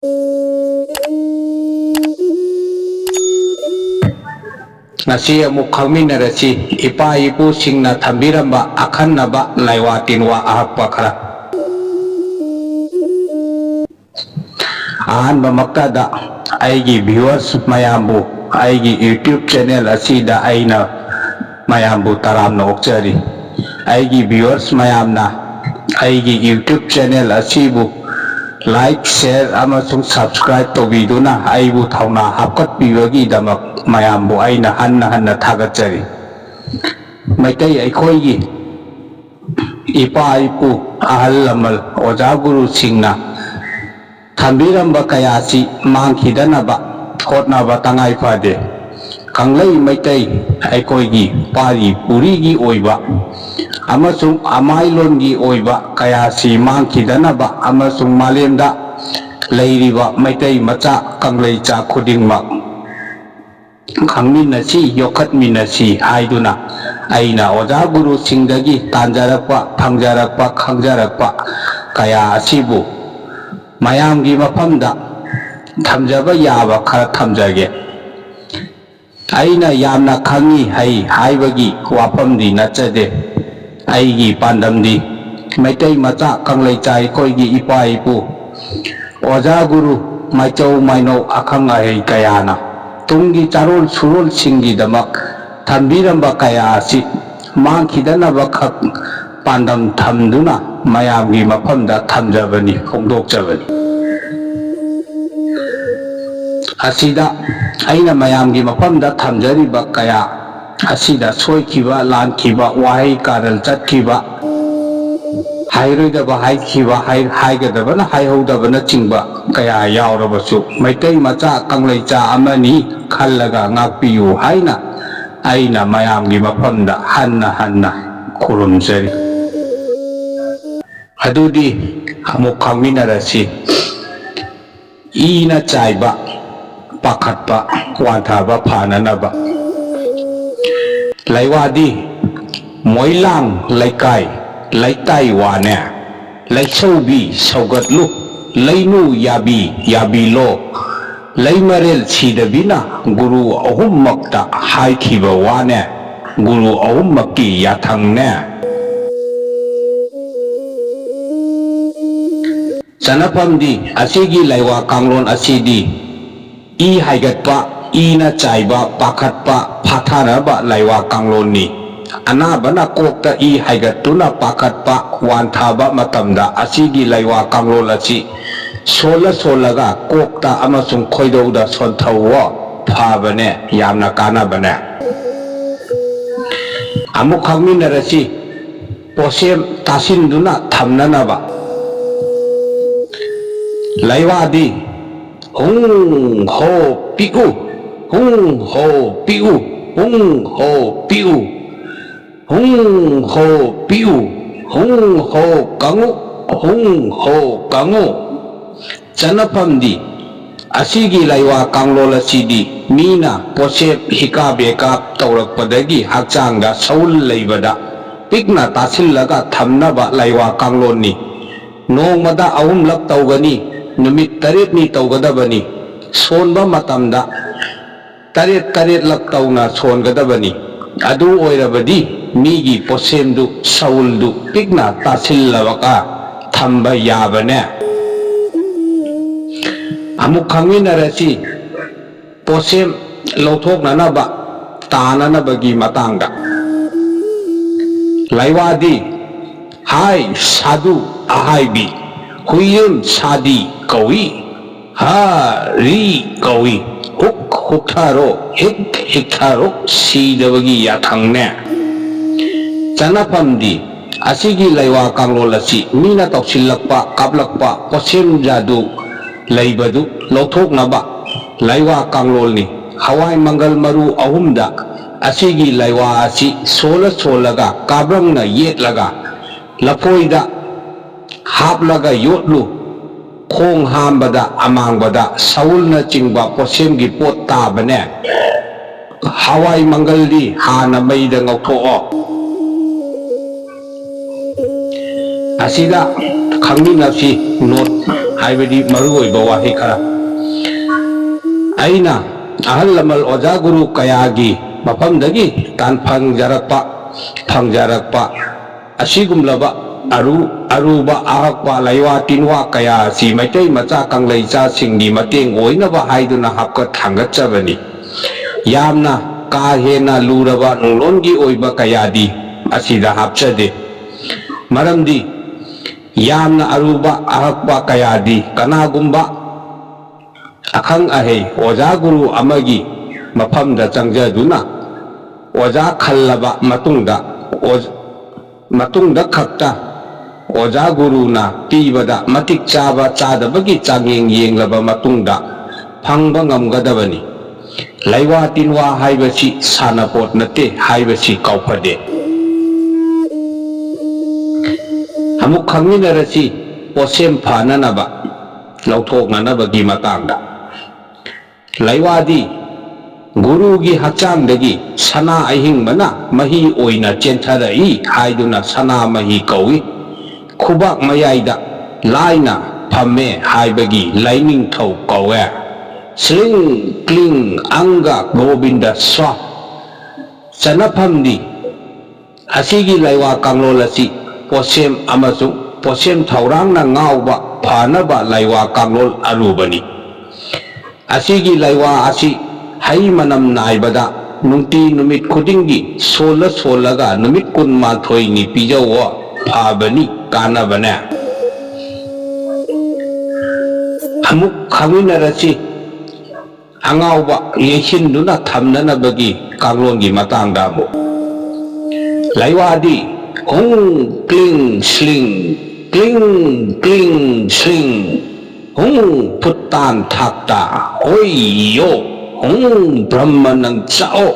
Ngasi amuk khangminarasi ipa ipu singna thambiramba akhannaba laiwa tinwa ahakpa khara ahanba maktada aigi viewers mayambu aigi YouTube channel asida aina mayambu taramna okchari aigi viewers mayamna aigi YouTube channel asibu like share amasung subscribe tobiduna aibu thauna hapkat pibagi damak mayambu aina hanna thagachari maitai aikhoigi ipa ipu ahal lamal oja guru singna thambiramba kayasi mangkhidanaba hotnaba tangai phade kanglai maitai aikhoigi pari purigi oiba amasung amailongi oiba kayasi mangkhidanaba amasung malemda leiriba maitai macha kanglai cha khudingmak khangminasi yokhatminasi haiduna aina oja guru singdagi tanjarakpa phangjarakpa khangjarakpa kaya asibu mayamgi mafamda thamjaba yaba khara thamjage aina yamna khangi haibagi wafamdi nachade aigi pandamdi maitai macha kanglai chai koigi ipa ipu oja guru maichau maino akhanga hei kayana tunggi charol surol singi damak thambiramba kaya asi mangkhidanaba khak pandam thamduna mayamgi mafamda thamjabani hongdokjabani asida aina mayamgi mafamda thamjariba kaya asida soikiba lankiba wahai karal chatkiba hairoidaba haikhiba haigadabana haihodabana chingba kaya yaurabasu maitai macha kanglai cha amani khallaga ngakpiyu haina aina mayamgi mafamda hanna khurumjari adudi amuk khangminarasi ina chaiba pakhatpa wanthaba phananaba laiwadi moilang laikai laitai wane laisaubi saugatlu lainu yabilo laimarel sidabina guru ahummakta haikhiba wane guru ahummakki yathangne sanapamdi asigi laiwa kanglon asidi i haigatpa ina chaiba pakhatpa phatharaba laiwa kangloni anabana kokta i haigatuna pakhatpa wanthaba matamda asigi laiwa kanglon asi solaga kokta amasung khoidouda sonthawa phabane yamna kanabane amuk khangminarasi posem tasinduna thamnanaba laiwadi hung ho piu hung ho piu hung ho piu hung ho piu hung ho kangu chanapamdi asigi laiwa kanglol asidi mina posep hikabeka taurakpadagi hakchangda saul leibada pikna tasillaga thamnaba laiwa kangloni nongmada ahumlak taugani numit tarit ni taugadabani sonba matamda tarit lak tauna songadabani adu oirabadi migi posemdu sauldu pikna tasillabaka thamba yabane amuk khangminarasi posem lauthoknanaba tananabagi matangda laiwadi hai sadu ahaibi huyem sadi kawi ri kawi huktaro hiktaro sidabagi yathangne chanapamdi asigi laiwa kanglol asi mina tausilakpa kaplakpa posem jadu laibadu lauthoknaba laiwa kanglolni hawai mangal maru ahumda asigi laiwa asi solaga kabrangna yetlaga lapoida haplaga yotlu khong hambada amangbada saulna chingba posemgi pot tabane hawai mangaldi hana maida ngautho asida khangminasi not हाइबदी मरुओइबा वाहे खरा अइना अहल लमल ओजा गुरु कयागी मफमदगी तान फंगजरकपा असिगुमलबा Aruba आहकपा लैवा तिनवा कया असि मैतै मचा कंगलैचा सिंगी मतेंग ओइनबा हाइदुना हापका थांगचबनी यामना का हेना लुरबा नोंलोनगी ओइबा कयादी असिदा हापचदे मरमदी यामना Aruba आहकपा कयादी कनागुम्बा अखंग अहे ओजा गुरु अमगी मफमदा चंगजदुना ओजा खल्लबा मतुंगदा खक्ता ओजा गुरुना पीबदा मतिक चाबा चादबगी चांगेंग येंगलबा मतुंगदा फंगबा ngamgadabani लैवा तिनवा हाइबसी सानापोट नते हाइबसी काउफदे अमुक खंगिनरसी पोसेम फाननबा लौथोकननबगी मतंगदा लैवादी गुरुगी हचांगदगी सना अहिंगबना मही ओइना चेंथरई हाइदुना सना मही कौई खुबाक मयाइदा लाइना फम्मे हाइबगी लाइनिंग थौ कौवे स्लिंग क्लिंग अंगा गोविंद स्वा चनफमदी असिगी लैवा कांगलोलसी पोसेम अमसुंग पोसेम थौरांगना nga우बा फानबा लैवा कांगलोल अरुबनी असिगी लैवा असि हई मनम नाइबदा नुंती नुमित खुदिंगी सोलगा नुमित कुनमाथोइनी पिजौवा फाबनी कानबने अमुक खमिनरसी अंगाउबा येसिनदुना थमननबगी कांगलोंगी मतंगदा मु लैवादी हुं क्लिंग स्लिंग हुं पुत्तान थाक्ता ओयो हुं ब्रह्मनं चाओ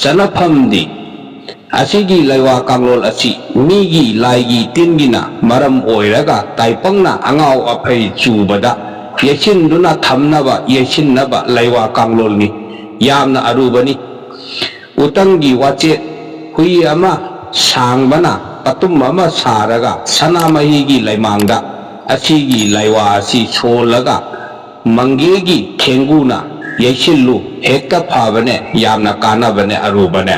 सनफमदी असिगी लैवा कांगलोल असि मीगी लाइगी तिनगिना मरम ओइरगा ताइपंगना अंगाउ अफै चुबदा येसिनदुना थमनबा येसिननबा लैवा कांगलोलनी यामना अरुबनी उतंगी वाचे हुई अमा सांगबना पतुम अमा सारगा सनामहीगी लैमांगदा असिगी लैवा असि सोलगा मंगेगी थेंगुना येसिलु हेक्ता फाबने यामना कानाबने अरुबने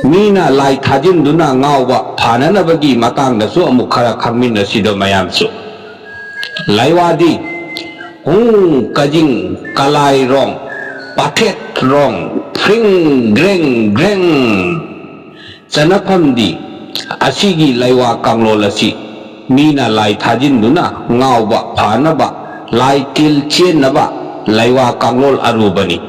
मीना लाई थाजिनदुना ngaउबा फाननबगी मतंगदसु अमुक खरा खंगमिनसिदो मयामसु लैवादी हुं कजिंग कलाई रोंग पाथेत रोंग फ्रिंग ग्रेंग ग्रेंग चनफमदी असिगी लैवा कांगलोलसी मीना लाई थाजिनदुना ngaउबा फानबा लाई तिल चेनबा लैवा कांगलोल अरुबनी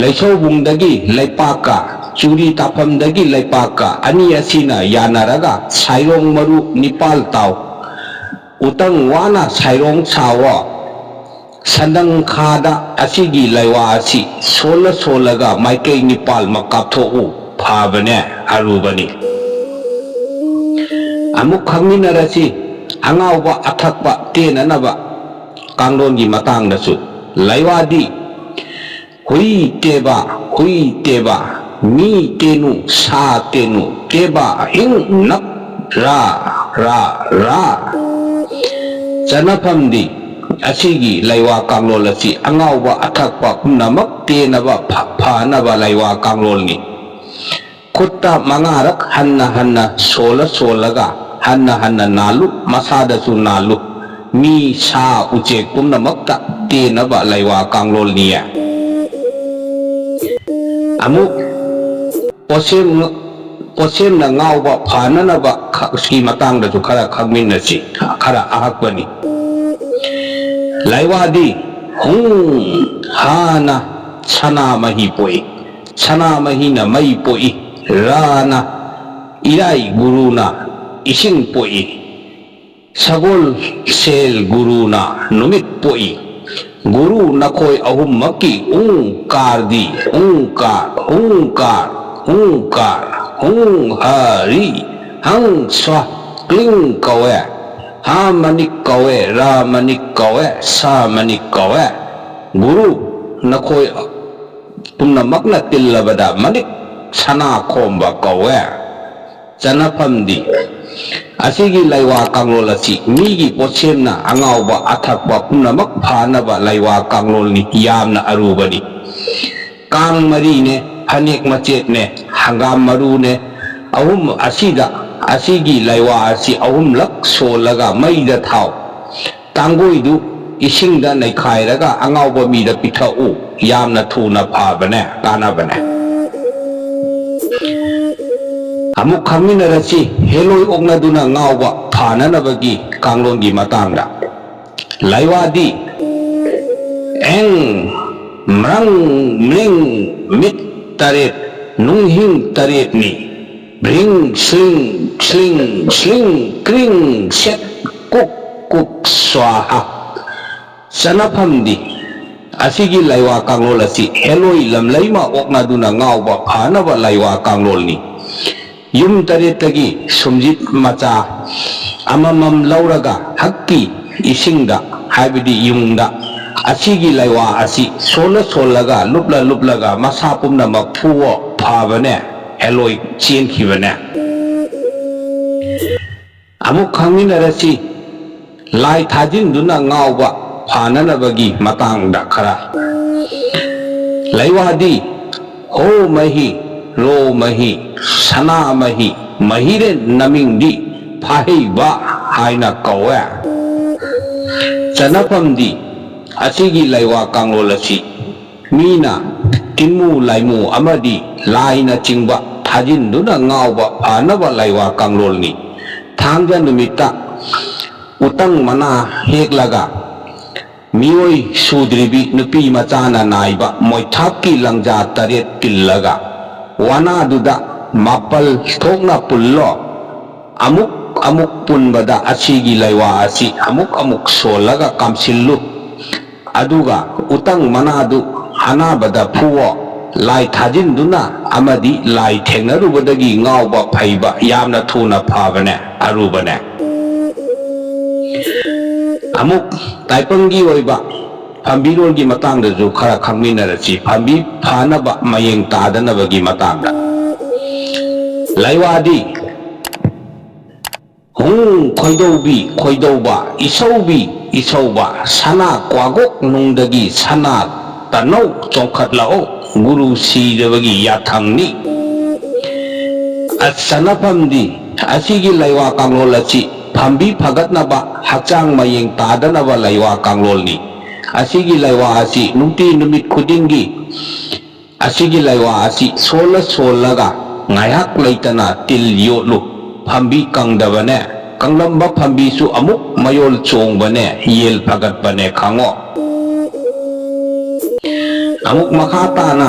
लैसौबुंगदगी लैपाका चूरी ताफमदगी लैपाका अनि असिना यानरगा साइरोंग मरु निपाल ताव उतंग वाना साइरोंग सावा सनंग खादा असिगी लैवा असि सोलगा माइकै निपाल मकापथोउ फाबने अरुबनी अमुक खंगिनरसी अंगाउबा अथकबा तेननबा कांगलोंगी मतंगदसु लैवादी हुई तेबा मी तेनु सा तेनु तेबा हिंग नक रा चनफमदी असिगी लैवा कांगलोलसी अंगाउबा अथकबा पुनमक तेनबा फानबा लैवा कांगलोलनी खुत्ता मंगारक हन्ना सोलगा हन्ना नालु मसादसु नालु मी सा उचेक पुनमक्ता तेनबा लैवा कांगलोलनिया अमुक पोसेमना ngaउबा फाननबा सी मतंगदसु खरा खंगमिनसी खरा आहकबनी लैवादी हुं हाना सना मही पोई सना महीना मई पोई राना इराई गुरुना इसिंग पोई सगोल सेल गुरुना नुमित पोई गुरु नखोय अहुमकी ऊंकारदी ऊंकार हुं हरि हं स्वा क्लिंग कवे हा मनिक कवे रा मनिक कवे सा मनिक कवे गुरु नखोय पुनमकना तिल्लबदा मनिक सना खोम्बा कवे चनफमदी asigi laiwa kanglol asi migi posemna angauba athakba punamak phanaba laiwa kanglol ni yamna arubani kang mari ne hanek machet ne hangam maru ne ahum asida asigi laiwa asi ahum lak solaga maida thau tanggoidu isingda naikhairaga angauba mida pithau yamna thuna phabane kanabane amuk khaminarasi heloi oknaduna ngauba phananabagi kanglongi matangda laiwadi eng mrang mling mit taret nunghing taret ni bring sling sling sling kring set kuk kuk swaha sanaphamdi asigi laiwa kanglol asi heloi lamlaima oknaduna ngauba phanaba laiwa kanglol ni yum taretagi sumjit macha amamam lauraga hakki isingda haibidi yungda asigi laiwa asi sola solaga lupla luplaga masa pumna makphuo phabane heloi chen khibane amuk khaminarasi lai thajin duna ngauba phananabagi matangda khara laiwadi ho mahi ro mahi sana mahi mahire namingdi phaiba haina kawe chanapamdi asigi laiwa kanglol asi mina tinmu laimu amadi laina chingba thajinduna ngauba phanaba laiwa kanglol ni thangja numita utang mana heklaga mioi sudribi nupi machana naiba moithapki langja taret killaga wana duda mapal thokna pullo amuk punbada asigi laiwa asi amuk solaga kamsillu aduga utang manadu hanabada phuo lai thajinduna amadi lai thengarubadagi ngauba phaiba yamna thuna phabane arubane amuk taipangi oiba pambirolgi matangda ju khara khangminarasi pambi phanaba mayeng tadanabagi matangda laiwadi hung khoidauba isauba sana kwagok nungdagi sana tanau chongkhatlao guru sidabagi yathangni sanapamdi asigi laiwa kanglol asi phambi phagatnaba hachang mayeng tadanaba laiwa kanglol ni asigi laiwa asi nungti numit khudingi asigi laiwa asi solaga ngayak laitana til yolu phambi kangdabane kanglamba phambi su amuk mayol chongbane yel phagatbane khango amuk makhata na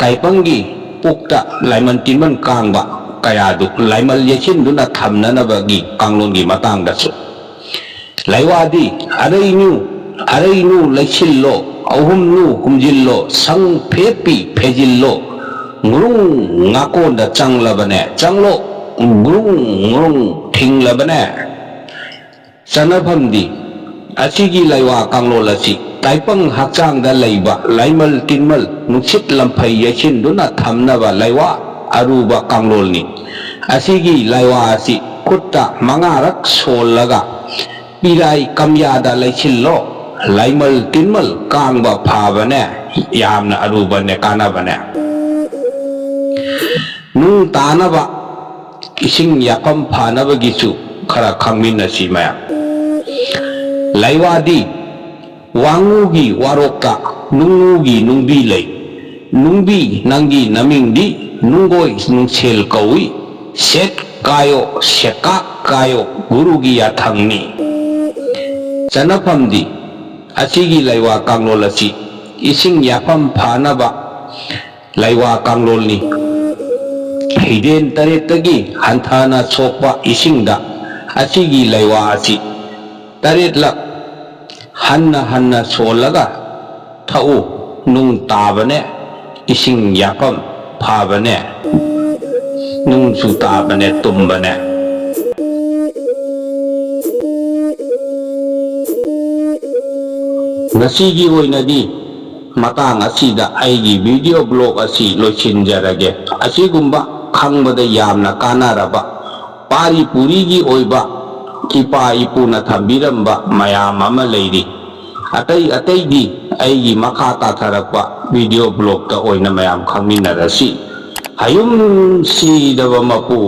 taipangi pukta laiman tinman kangba kayadu laimal yachin duna thamnanabagi kanglongi matangdasu laiwadi arainu laichillo ahumnu humjillo sang phepi phejillo ngurung ngakonda changlo ngurung thinglabane sanaphamdi asigi laiwa kanglol asi taipang hakchangda laiba laimal tinmal nuksit lamphai yachinduna thamnaba laiwa aruba kanglol ni asigi laiwa asi kutta mangarak solaga pirai kamyada laichillo laimal tinmal kangba phabane yamna arubane kanabane nung tanaba ising yapam phanabagisu khara khangminasi maya laiwadi wangugi warokta nungugi nungbi lay nungbi nangi namingdi nungoi nungsel kawi set kayo seka kayo gurugi yathangni chanapamdi asigi laiwa kanglol asi ising yapam phanaba laiwa kanglol ni hiden taretagi hanthana sokpa isingda asigi laiwa asi taretlak hanna solaga thau nung tabane ising yapam phabane nung su tabane tumbane ngasigi oinadi matang asida aigi video blog asi loichinjarage asigumba khangbada yamna kanaraba ꯄꯥꯔꯤ ꯄꯨꯔꯤꯒꯤ ꯑꯣꯏꯕ ꯏꯄꯥ ꯏꯄꯨꯅ ꯊꯝꯕꯤꯔꯝꯕ ꯃꯌꯥꯝ ꯑꯃ ꯂꯩꯔꯤ ꯑꯇꯩ ꯑꯇꯩꯗꯤ ꯑꯩꯒꯤ ꯃꯈꯥ ꯇꯥꯊꯔꯛꯄ ꯚꯤꯗꯤꯑꯣ ꯕ꯭ꯂꯣꯛꯇ ꯑꯣꯏꯅ ꯃꯌꯥꯝ ꯈꯪꯃꯤꯟꯅꯔꯁꯤ ꯍꯌꯨꯝ ꯁꯤꯗꯕ ꯃꯄꯨ